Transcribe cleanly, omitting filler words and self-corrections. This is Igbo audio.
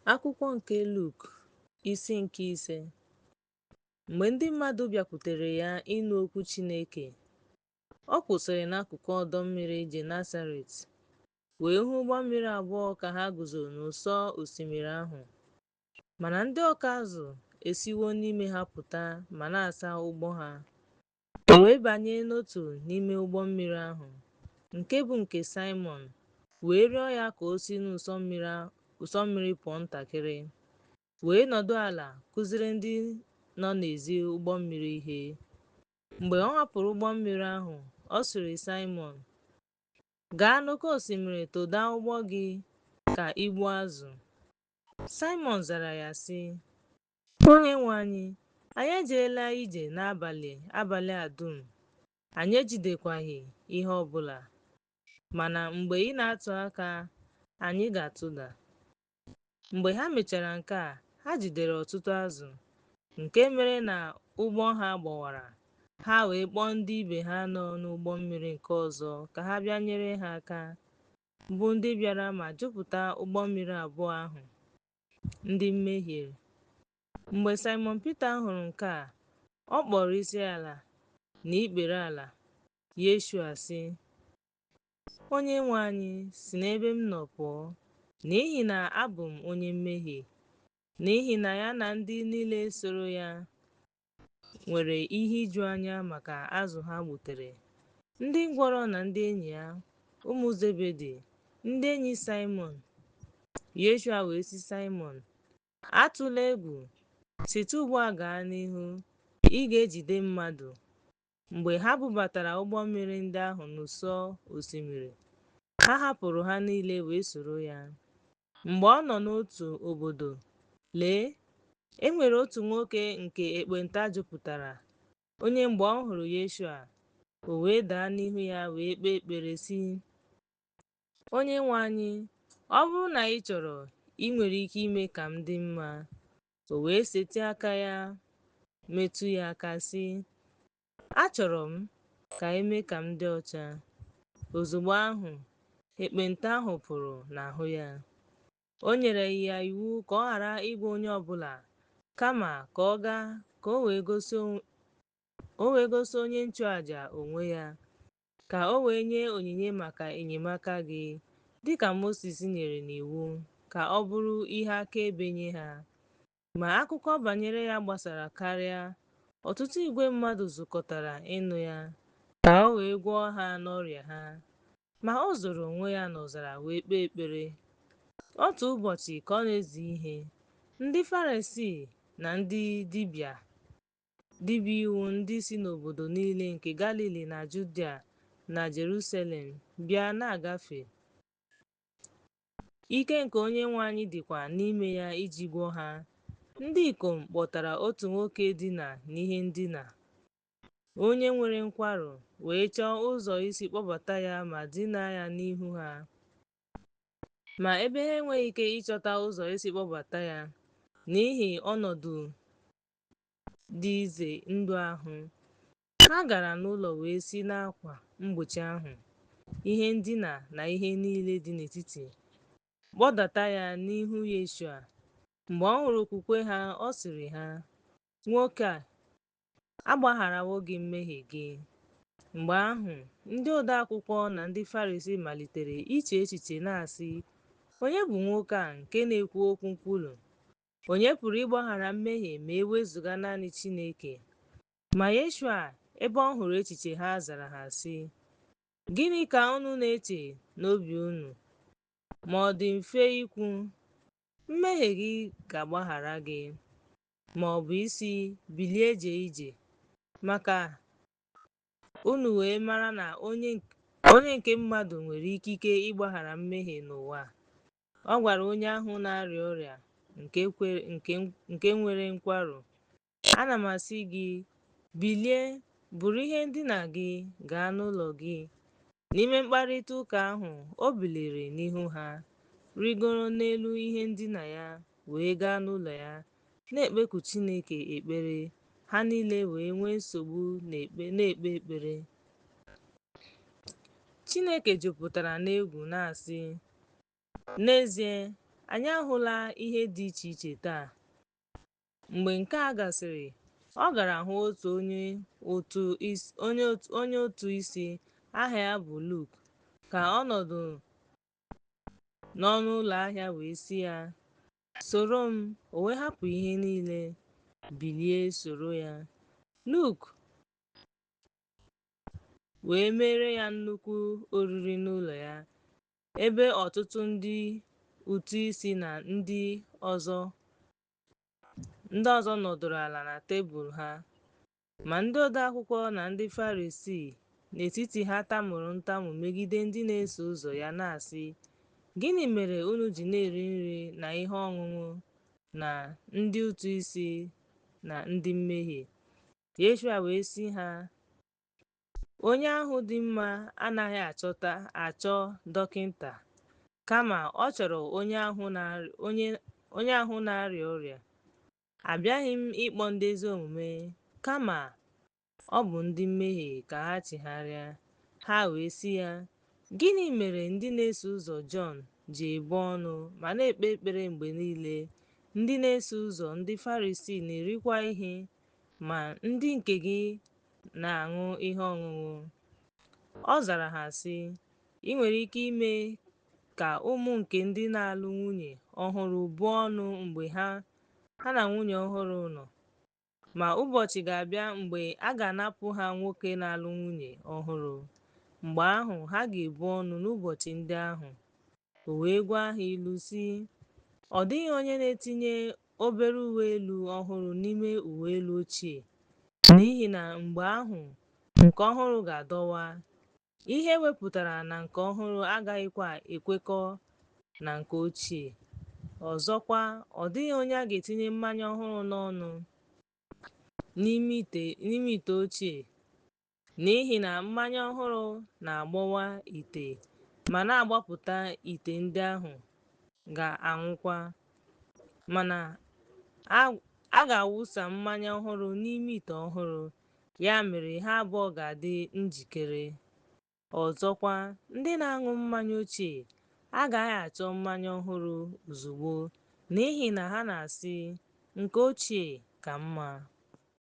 Akwụkwọ nke Luk isi nke 5. Mgbe ndị mmadụ bịakwutere ya ịnụ okwu Chineke, ọ kwụsịrị n'akụkụ ọdọ mmiri Genesaret wee hụ ụgbọ mmiri abụọ ka ha guzo n'ụsọ osimiri ahụ. Mana ndị ọkụ azụ esiwo n'ime ha pụta ma na-asa ụgbọ ha. O wee banye n'otu n'ime ụgbọ mmiri ahụ, nke bụ nke Saimọn, wee rịọ ya ka o si n'ụsọ mmiri pụọ ntakịrị, wee nọdụ ala kụziere ndị nọ n'ezi ụgbọ mmiri ihe. Mgbe ọ hapụrụ ụgbọ mmiri ahụ, ọ sịrị Saimọn, "Gaa n'oké osimiri tụdaa ụgbọ gị ka ị gbuo azụ." Saimọn zara ya sị, "Onye nwe anyị, anyị ejeela ije abalị a dum, anyị ejidekwaghị ihe ọbụla, mana mgbe ị na-atụ aka, anyị ga-atụda." Mgbe ha mechara nke a, ha jidere ọtụtụ azụ, nke mere na ụgbọ ha gbawara. Ha wee kpọọ ndị ibe ha nọ n'ụgbọ mmiri nke ọzọ ka ha bịa nyere ha aka, bụ ndị bịara ma jupụta ụgbọ mmiri abụọ ahụ, ndị mmehie. Mgbe Saimọn Pita hụrụ nke a, ọ kpọrọ isiala n'ikpere ala Yeshua sị, "Onye nwe anyị, si n'ebe m nọ pụọ, n'ihi na abụ m onye mmehie." N'ihi na ya na ndị niile soro ya nwere ihe iju anya maka azụ ha gbutere. Ndị ngwọrọ na ndị enyi ya, ụmụ Zebedi, ndị enyi Saimọn. Yeshua wee sị Saimọn, "Atụla egwu, site ugbu a gaa n'ihu, ị ga-ejide mmadụ." Mgbe ha bubatara ụgbọ mmiri ndị ahụ n'ụsọ osimiri, ha hapụrụ ha niile wee soro ya. Mgbe ọ nọ n'otu obodo, lee, e nwere otu nwoke nke ekpenta jupụtara, onye mgbe ọ hụrụ Yeshua, o wee daa n'ihu ya wee kpee ekpere sị, "Onye nwe anyị, ọ bụrụ na ị chọrọ, ị nwere ike ime ka m dị mma." O wee setị aka ya metụ ya aka sị, "Achọrọ m ka eme ka m dị ọcha." Ozugbo ahụ, ekpenta ahụ pụrụ n'ahụ ya. O nyere ya iwu ka ọ ghara ịgwa onye ọbụla, kama ka ọ gaa ka o wee gosi onye nchụàjà onwe ya, ka o wee nye onyinye maka enyemaka gị, dịka Mosis nyere n'iwu, ka ọ bụrụ ihe akaebe nye ha. Ma akụkọ banyere ya gbasara karịa, ọtụtụ igwe mmadụ zukọtara ịnụ ya, ka o wee gwọọ ha n'ọrịa ha. Ma o zoro onwe ya n'ọzara wee kpee ekpere. Otu ụbọchị ka ọ na-ezi ihe, ndị Farisii na ndị dibịa iwu ndị si n'obodo niile nke Galili na Judia na Jerusalem bịa na-agafe. Ike nke Onyenwe anyị dịkwa n'ime ya iji gwọọ ha. Ndị ikom kpọtara otu nwoke dina n'ihe ndina, onye nwere nkwarụ, wee chọọ ụzọ isi kpọbata ya ma dinaa ya n'ihu ha. Ma ebe ha enweghị ike ịchọta ụzọ isi kpọbata ya n'ihi ọnọdụ dị ize ndụ ahụ, ha gara n'ụlọ wee si n'akwa mgbochi ahụ, ihe ndina na ihe niile dị n'etiti kpọdata ya n'ihu Yeshua. Mgbe ọ hụrụ okwukwe ha, ọ sịrị ha, "Nwoke a, agbagharawo gị mmehie gị." Mgbe ahụ, ndị ode akwụkwọ na ndị Farisii malitere iche echiche na-asị, "Onye bụ nwoke a nke na-ekwu okwu nkwulu? Onye pụrụ ịgbaghara mmehie ma e wezụga naanị Chineke?" Ma Yeshua, ebe ọ hụrụ echiche ha, zara ha sị, "Gịnị ka unu na-eche n'obi unu? Ma ọ dị mfe ikwu, mmehie gị ga-agbaghara gị, ma ọ bụ isi, bilie jee ije? Maka unu wee mara na onye nke mmadụ nwere ikike ịgbaghara mmehie n'ụwa." Ọ gwara onye ahụ na-arịa ọrịa nke nwere nkwarụ, "Ana m asị gị, bilie, buru ihe ndina gị gaa n'ụlọ gị." N'ime mkparịta ụka ahụ, o biliri n'ihu ha, rigoro n'elu ihe ndina ya, wee gaa n'ụlọ ya, na-ekpeku Chineke ekpere. Ha niile wee nwee nsogbu na-ekpe ekpere. Chineke jupụtara n'egwu na-asị, "N'ezie, anyị ahụla ihe dị iche iche taa. Mgbe nke a gasịrị, ọ gara hụ onye otu isi aha ya bụ Luk ka ọ nọdụ n'ọnụ ụlọ ahịa wee sị ya, "Soro m." O wee hapụ ihe niile bilie soro ya. Luk wee mere ya nnukwu oriri n'ụlọ ya, ebe ọtụtụ ndị ụtụ isi na ndị ọzọ nọdụrụ ala na tebụl ha. Ma ndị odeakwụkwọ na ndị Farisii n'etiti ha tamuru ntamu megide ndị na-eso ụzọ ya, na-asị, "Gịnị mere unu ji na-eri nri na ihe ọṅụṅụ na ndị ụtụ isi na ndị mmehie?" Yeshua wee sị ha, "Onye ahụ dị mma anaghị achọ dọkịta, kama ọ chọrọ onye ahụ na-arịa ọrịa. Abịaghị m ịkpọ ndị ezi omume, kama ọ bụ ndị mmehie ka ha chegharịa." Ha wee sị ya, "Gịnị mere ndị na-eso ụzọ Jọn ji ebu ọnụ ma na-ekpe ekpere mgbe niile? Ndị na-eso ụzọ ndị Farisii na-erikwa ihe, ma ndị nke gị na-aṅụ ihe ọṅụṅụ?" Ọ zara ha sị, "Ị nwere ike ime ka ụmụ nke ndị na-alụ nwunye ọhụrụ buo ọnụ mgbe ha na nwunye ọhụrụ nọ, ma ụbọchị ga-abịa mgbe a ga-anapụ ha nwoke na-alụ nwunye ọhụrụ. Mgbe ahụ ha ga-ebu ọnụ n'ụbọchị ndị ahụ." O wee gwa ha ilu sị, "Ọ dịghị onye na-etinye obere uwe elu ọhụrụ n'ime uwe elu ochie, n'ihi na mgbe ahụ nke ọhụrụ ga-adọwa, ihe ewepụtara na nke ọhụrụ agaghịkwa ekwekọ na nke ochie. Ọzọkwa, ọ dịghị onye a ga-etinye mmanya ọhụrụ n'ọnụ n'ime ite ochie, n'ihi na mmanya ọhụrụ na-agbọwa ite ma na-agbapụta ite ndị ahụ ga-anwụkwa. Mana a ga-awụsa mmanya ọhụrụ n'ime ite ọhụrụ, ya mere ha abụọ ga-adị njikere. Ọzọkwa, ndị na-aṅụ mmanya ochie agaghị achọ mmanya ọhụrụ ozugbo, n'ihi na ha na-asị, nke ochie ka mma."